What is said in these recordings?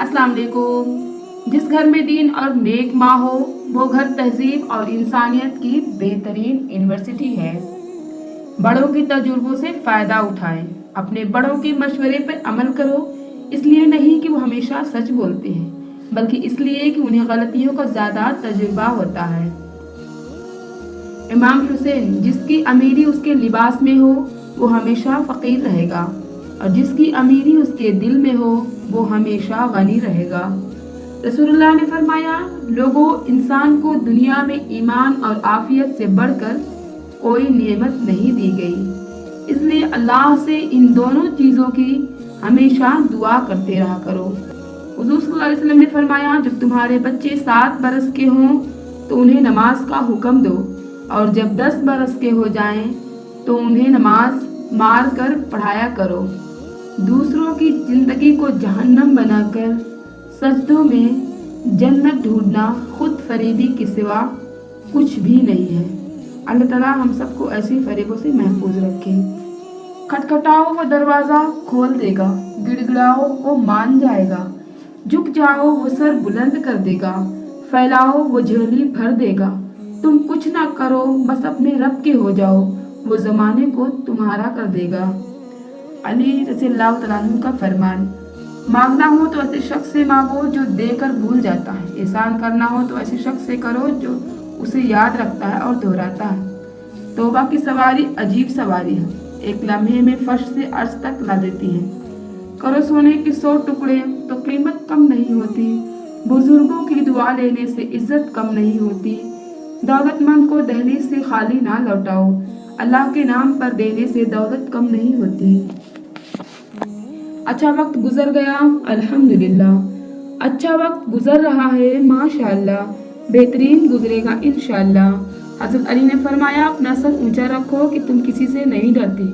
अस्सलाम वालेकुम। जिस घर में दीन और नेक माँ हो वो घर तहजीब और इंसानियत की बेहतरीन यूनिवर्सिटी है। बड़ों के तजुर्बों से फ़ायदा उठाएं, अपने बड़ों के मशवरे पर अमल करो, इसलिए नहीं कि वो हमेशा सच बोलते हैं बल्कि इसलिए कि उन्हें गलतियों का ज़्यादा तजुर्बा होता है। इमाम हुसैन, जिसकी अमीरी उसके लिबास में हो वो हमेशा फ़कीर रहेगा और जिसकी अमीरी उसके दिल में हो वो हमेशा गनी रहेगा। रसूलुल्लाह ने फरमाया, लोगों, इंसान को दुनिया में ईमान और आफियत से बढ़कर कोई नेमत नहीं दी गई, इसलिए अल्लाह से इन दोनों चीज़ों की हमेशा दुआ करते रहा करो। हुज़ूर सल्लल्लाहु अलैहि वसल्लम ने फरमाया, जब तुम्हारे बच्चे 7 बरस के हों तो उन्हें नमाज का हुक्म दो और जब 10 बरस के हो जाएं तो उन्हें नमाज मार कर पढ़ाया करो। दूसरों की जिंदगी को जहन्नम बनाकर सजदों में जन्नत ढूंढना खुद फरेबी के सिवा कुछ भी नहीं है। अल्लाह ताला हम सबको ऐसी फरेबों से महफूज रखे। खटखटाओ वो दरवाज़ा खोल देगा, गिड़गिड़ाओ वो मान जाएगा, झुक जाओ वो सर बुलंद कर देगा, फैलाओ वो झोली भर देगा। तुम कुछ ना करो, बस अपने रब के हो जाओ, वो ज़माने को तुम्हारा कर देगा। अली रज़ियल्लाहु तआला अन्हु का फरमान, मांगना हो तो ऐसे शख्स से मांगो जो देकर भूल जाता है, एहसान करना हो तो ऐसे शख्स से करो जो उसे याद रखता है और दोहराता है। तौबा की सवारी अजीब सवारी है, एक लम्हे में फर्श से अर्श तक ला देती है। करो सोने के 100 टुकड़े तो कीमत कम नहीं होती, बुजुर्गों की दुआ लेने से इज्जत कम नहीं होती। दौलतमंद को दहलीज से खाली ना लौटाओ, अल्लाह के नाम पर देने से दौलत कम नहीं होती। अच्छा वक्त गुजर गया, अल्हम्दुलिल्लाह। अच्छा वक्त गुजर रहा है, माशाअल्लाह, बेहतरीन गुजरेगा इंशाअल्लाह। हज़रत अली ने फरमाया, अपना सर ऊंचा रखो कि तुम किसी से नहीं डरती,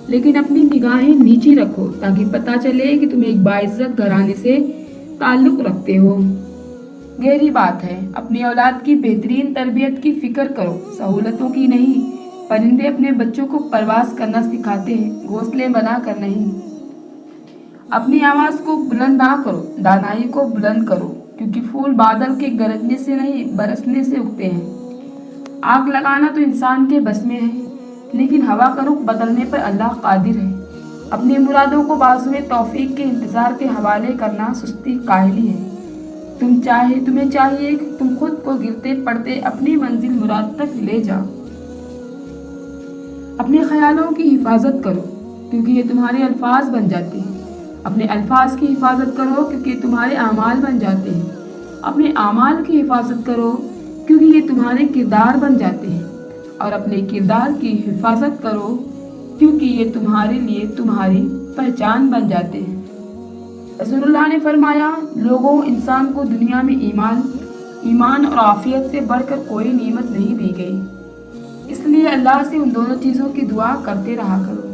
लेकिन अपनी निगाहें नीची रखो ताकि पता चले कि तुम एक बाइज्जत घराने से ताल्लुक़ रखते हो। गहरी बात है, अपनी औलाद की बेहतरीन तरबियत की फिक्र करो, सहूलतों की नहीं। परिंदे अपने बच्चों को परवास करना सिखाते हैं, घोंसले बना कर नहीं। अपनी आवाज़ को बुलंद ना करो, दानाई को बुलंद करो, क्योंकि फूल बादल के गरजने से नहीं बरसने से उगते हैं। आग लगाना तो इंसान के बस में है, लेकिन हवा का रुख बदलने पर अल्लाह कादिर है। अपनी मुरादों को बाज़ुए तौफीक के इंतज़ार के हवाले करना सुस्ती काहिली है। तुम्हें चाहिए कि तुम खुद को गिरते पड़ते अपनी मंजिल मुराद तक ले जाओ। अपने ख्यालों की हिफाजत करो क्योंकि ये तुम्हारे अल्फाज बन जाते हैं। अपने अल्फाज की हिफाजत करो क्योंकि तुम्हारे आमाल बन जाते हैं। अपने आमाल की हिफाजत करो क्योंकि ये तुम्हारे किरदार बन जाते हैं, और अपने किरदार की हिफाजत करो क्योंकि ये तुम्हारे लिए तुम्हारी पहचान बन जाते हैं। रसूलुल्लाह ने फरमाया, लोगों, इंसान को दुनिया में ईमान और आफियत से बढ़कर कोई नेमत नहीं दी गई, इसलिए अल्लाह से उन दोनों चीज़ों की दुआ करते रहा करो।